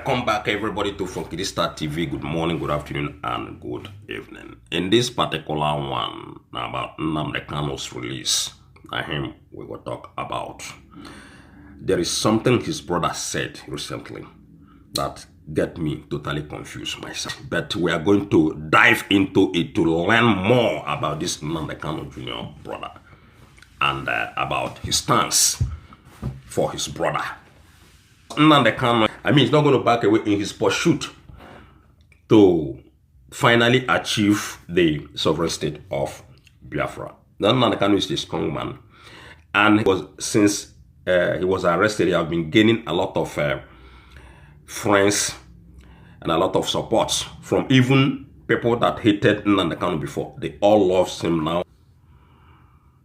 Welcome back, everybody, to Funky Star TV. Good morning, good afternoon, and good evening. In this particular one about Kanu'S release, him we will talk about. There is something his brother said recently that get me totally confused myself. But we are going to dive into it to learn more about this Nnamdi Kanu Jr. brother and about his stance for his brother. Nnamdi Kanu, he's not going to back away in his pursuit to finally achieve the sovereign state of Biafra. Now, Nnamdi Kanu is a strong man, and since he was arrested, he has been gaining a lot of friends and a lot of support from even people that hated Nnamdi Kanu before. They all love him now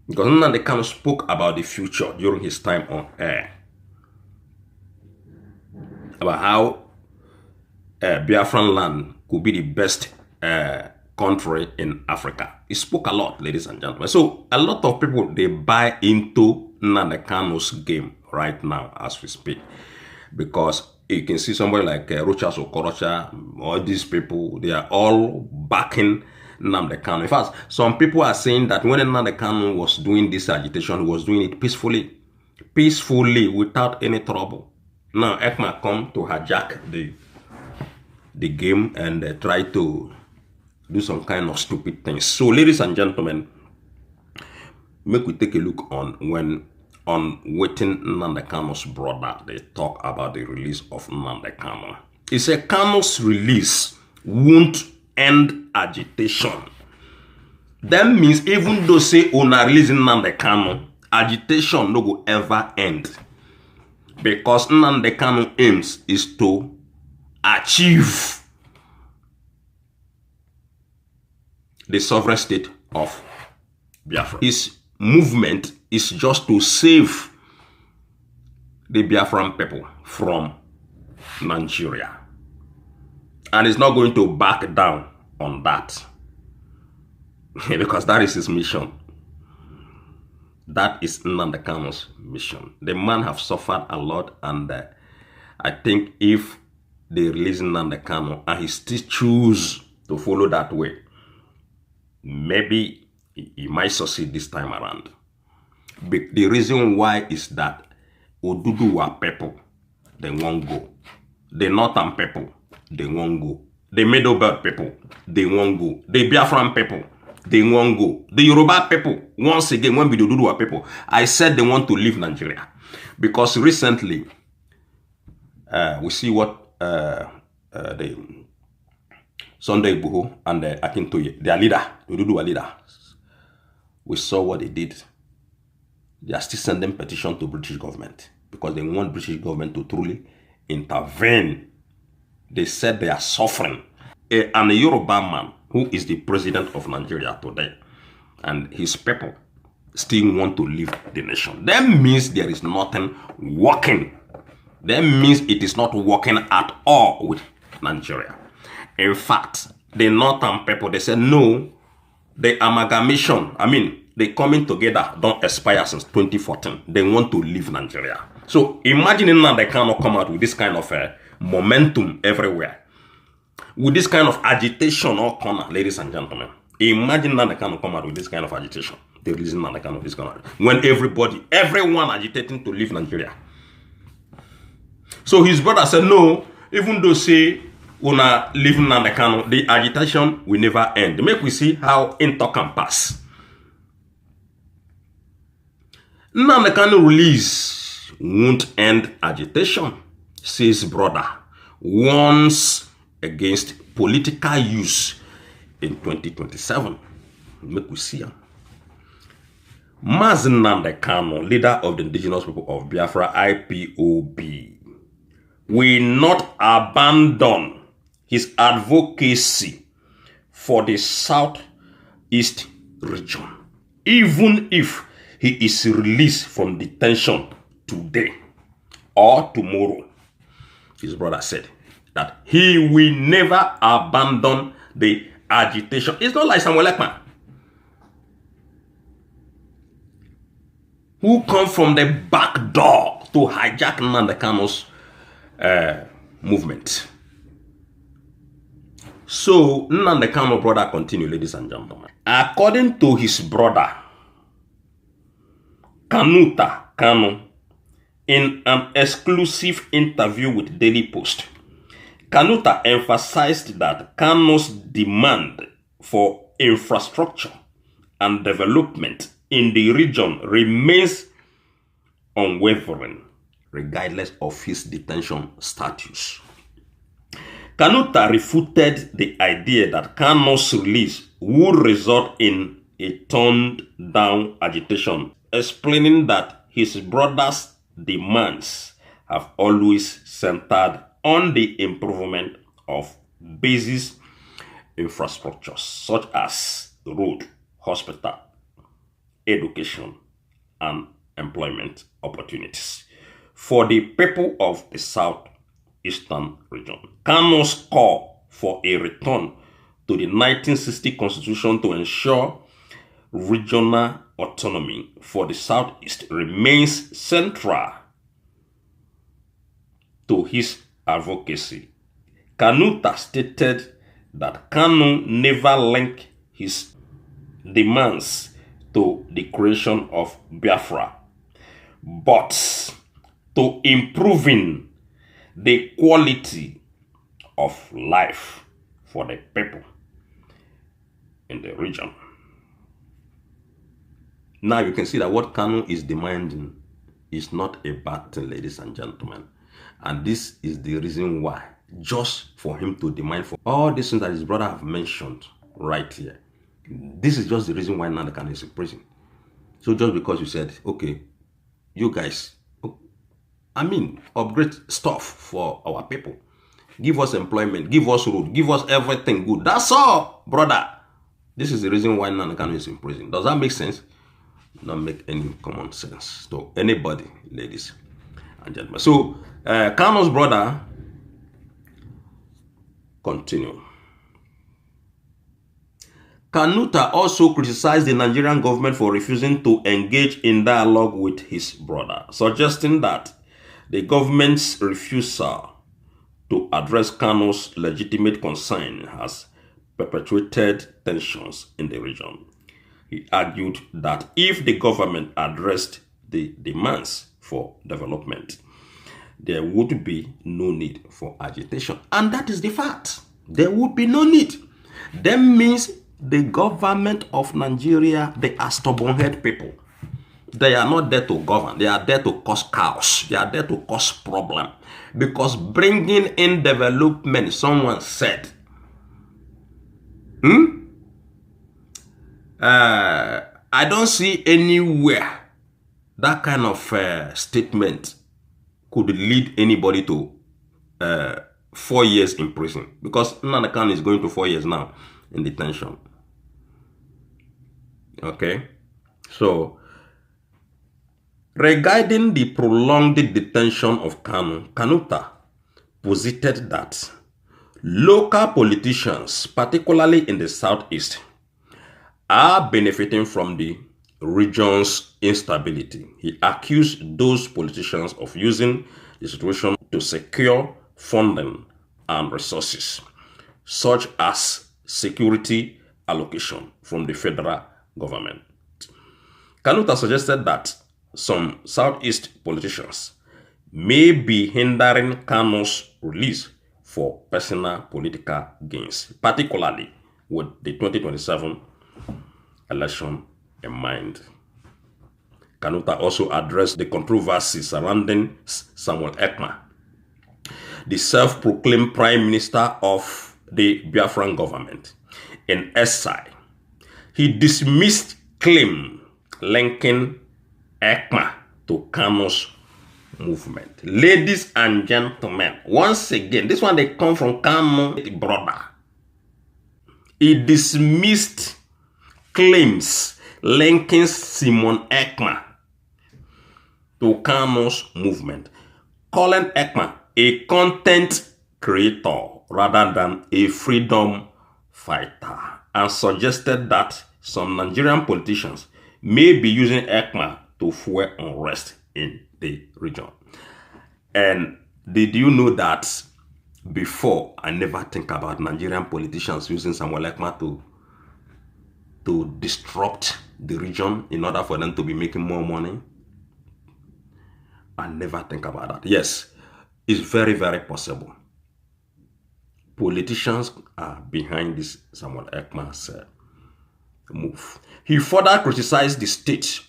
because Nnamdi Kanu spoke about the future during his time on air, about how Biafran land could be the best country in Africa. He spoke a lot, ladies and gentlemen. So a lot of people, they buy into Nnamdi Kanu's game right now as we speak, because you can see somebody like Rochas Okorocha, all these people, they are all backing Nnamdi Kanu. In fact, some people are saying that when Nnamdi Kanu was doing this agitation, he was doing it peacefully, without any trouble. Now, Ekma come to hijack the game and try to do some kind of stupid things. So, ladies and gentlemen, make we take a look on waiting Nnamdi Kanu's brother. They talk about the release of Nnamdi Kanu. He said Kanu's release won't end agitation. That means even though say una releasing Nnamdi Kanu, agitation no go ever end. Because Nnamdi Kanu aims is to achieve the sovereign state of Biafra. His movement is just to save the Biafran people from Nigeria. And he's not going to back down on that. Because that is his mission. That is Nnamdi Kanu's mission. The man have suffered a lot, and I think if they release Nnamdi Kanu and he still choose to follow that way, maybe he might succeed this time around. But the reason why is that Oduduwa people, they won't go. The Northern people, they won't go. The Middle Belt people, they won't go. The Biafran people, they won't go. The Yoruba people, once again, when we do Oduduwa people, I said they want to leave Nigeria. Because recently, we see what the Sunday Igboho and Akintoye, their leader, the Oduduwa leader, we saw what they did. They are still sending petition to British government because they want British government to truly intervene. They said they are suffering. And a Yoruba man who is the president of Nigeria today, and his people still want to leave the nation. That means there is nothing working. That means it is not working at all with Nigeria. In fact, the Northern people, they said no, the amalgamation, the coming together don't expire since 2014. They want to leave Nigeria. So imagine now they cannot come out with this kind of momentum everywhere. With this kind of agitation or corner, ladies and gentlemen. Imagine now they cannot come out with this kind of agitation. They're releasing Nnamdi Kanu this kind of, when everyone agitating to leave Nigeria. So his brother said no, even though say una leave Nnamdi Kanu, the agitation will never end. Make we see how into can pass. Nnamdi Kanu release won't end agitation, says brother, warns against political use in 2027. Make we see him. Nnamdi Kanu, leader of the indigenous people of Biafra, Ipob, will not abandon his advocacy for the Southeast region, even if he is released from detention today or tomorrow. His brother said that he will never abandon the agitation. It's not like Samuel Ekman, who come from the back door to hijack Nnamdi Kanu's movement. So, Nnamdi Kanu's brother continued, ladies and gentlemen. According to his brother, Kanu, in an exclusive interview with Daily Post, Kanu'S emphasized that Kanu's demand for infrastructure and development in the region remains unwavering, regardless of his detention status. Kanu'S refuted the idea that Kanu's release would result in a toned-down agitation, explaining that his brother's demands have always centered on the improvement of basic infrastructures such as road, hospital, education, and employment opportunities for the people of the southeastern region. Kanu's call for a return to the 1960 Constitution to ensure regional autonomy for the Southeast remains central to his advocacy. Kanu'S stated that Kanu never linked his demands to the creation of Biafra, but to improving the quality of life for the people in the region. Now you can see that what Kanu is demanding is not a bad thing, ladies and gentlemen. And this is the reason why, just for him to demand for all these things that his brother have mentioned right here, this is just the reason why Nnamdi Kanu is in prison. So just because you said, okay, you guys, upgrade stuff for our people. Give us employment, give us road, give us everything good. That's all, brother. This is the reason why Nnamdi Kanu is in prison. Does that make sense? Not make any common sense to anybody, ladies and gentlemen. So, Kanu's brother continue. Kanu'S also criticized the Nigerian government for refusing to engage in dialogue with his brother, suggesting that the government's refusal to address Kanu's legitimate concern has perpetuated tensions in the region. He argued that if the government addressed the demands for development, there would be no need for agitation. And that is the fact. There would be no need. That means the government of Nigeria, they are stubborn-headed people. They are not there to govern. They are there to cause chaos. They are there to cause problem. Because bringing in development, someone said, I don't see anywhere that kind of statement could lead anybody to 4 years in prison. Because Nnamdi Kanu is going to 4 years now in detention. Okay? So, regarding the prolonged detention of Kanu'S posited that local politicians, particularly in the southeast, are benefiting from the region's instability. He accused those politicians of using the situation to secure funding and resources, such as security allocation from the federal government. Kanu'S suggested that some Southeast politicians may be hindering Kanu's release for personal political gains, particularly with the 2027 election in mind. Kanu'S also addressed the controversy surrounding Samuel Ekpa, the self-proclaimed prime minister of the Biafran government. In essay, he dismissed claim linking Ekpa to Kanu's movement. Ladies and gentlemen, once again, this one they come from Kanu's brother. He dismissed claims linking Simon Ekpa to Kanu's movement, calling Ekpa a content creator rather than a freedom fighter, and suggested that some Nigerian politicians may be using Ekpa to fuel unrest in the region. And did you know that before, I never think about Nigerian politicians using Samuel Ekma to disrupt the region in order for them to be making more money. I never think about that. Yes, it's very, very possible. Politicians are behind this Samuel Ekma's move. He further criticized the state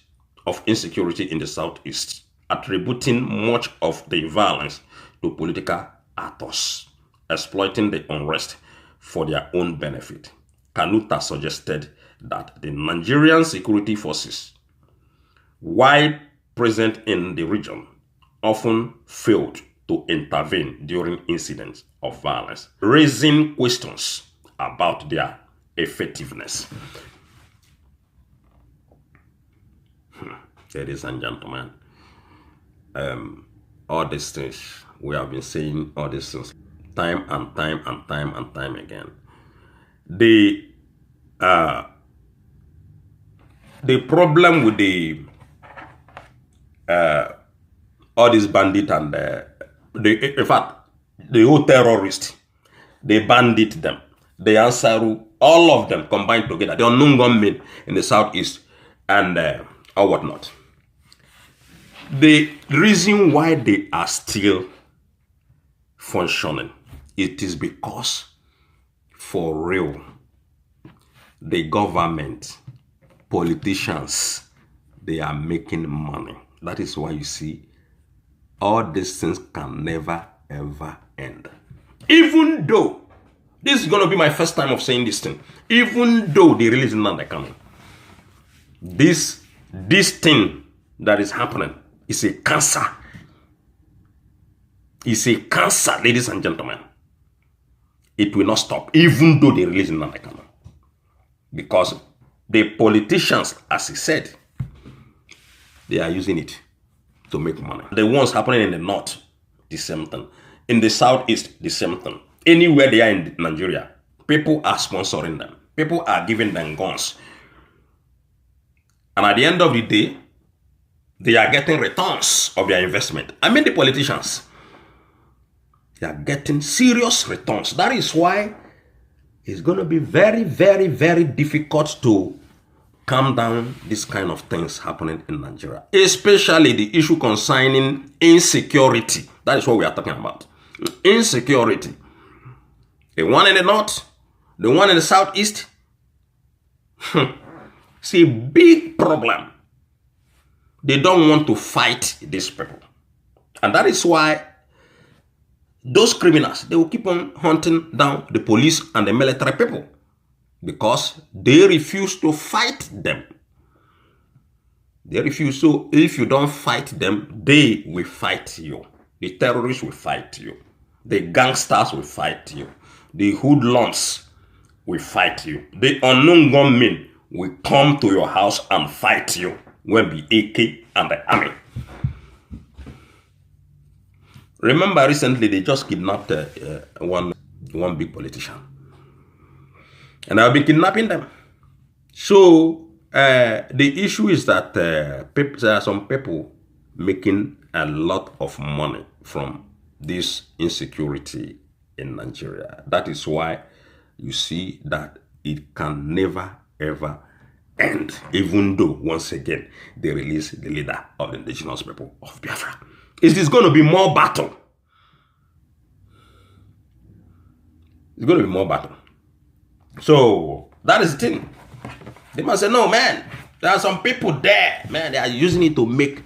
of insecurity in the southeast, attributing much of the violence to political actors, exploiting the unrest for their own benefit. Kanu'S suggested that the Nigerian security forces, while present in the region, often failed to intervene during incidents of violence, raising questions about their effectiveness. Ladies and gentlemen, all these things, we have been saying all these things time and time again. The problem with the all these bandits and in fact, the whole terrorists, they bandit them, the Ansaru, all of them combined together, the unknown gunmen in the southeast and or whatnot. The reason why they are still functioning, it is because for real, the government, politicians, they are making money. That is why you see all these things can never ever end. Even though, this is going to be my first time of saying this thing, even though they release Nnamdi, this thing that is happening is a cancer. It's a cancer, ladies and gentlemen. It will not stop, even though they release Nnamdi. Because the politicians, as he said, they are using it to make money. The ones happening in the north, the same thing. In the southeast, the same thing. Anywhere they are in Nigeria, people are sponsoring them. People are giving them guns. And at the end of the day, they are getting returns of their investment. I mean the politicians. They are getting serious returns. That is why it's going to be very, very, very difficult to calm down this kind of things happening in Nigeria. Especially the issue concerning insecurity. That is what we are talking about. Insecurity. The one in the north, the one in the southeast. It's a big problem. They don't want to fight these people. And that is why those criminals, they will keep on hunting down the police and the military people. Because they refuse to fight them. They refuse. So if you don't fight them, they will fight you. The terrorists will fight you. The gangsters will fight you. The hoodlums will fight you. The unknown gunmen will come to your house and fight you. When the AK and the army. Remember recently they just kidnapped one big politician. And I've been kidnapping them. So the issue is that there are some people making a lot of money from this insecurity in Nigeria. That is why you see that it can never ever end, even though once again they release the leader of the indigenous people of Biafra. It is going to be more battle. It's going to be more battle. So that is the thing. They must say, no, man, there are some people there, man, they are using it to make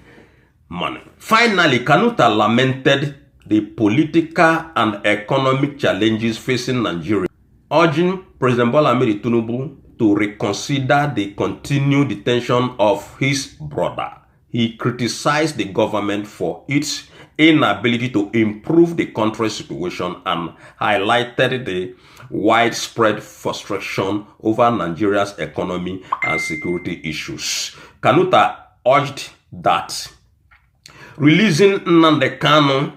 money. Finally, Kanu'S lamented the political and economic challenges facing Nigeria, urging President Bola Ahmed Tinubu to reconsider the continued detention of his brother. He criticized the government for its inability to improve the country's situation and highlighted the widespread frustration over Nigeria's economy and security issues. Kanu'S urged that releasing Nnamdi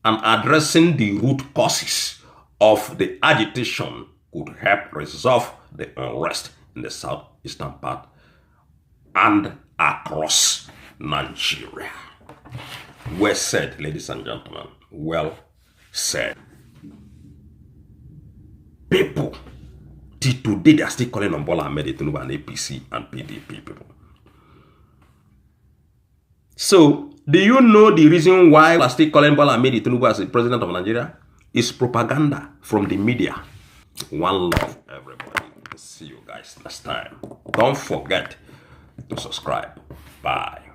and addressing the root causes of the agitation could help resolve the unrest in the southeastern part and across Nigeria. Well said, ladies and gentlemen. Well said. today they are still calling on Bola Ahmed Tinubu and APC and PDP people. So, do you know the reason why we are still calling Bola Ahmed Tinubu as the president of Nigeria? It's propaganda from the media. One love, everybody. See you guys next time. Don't forget to subscribe. Bye.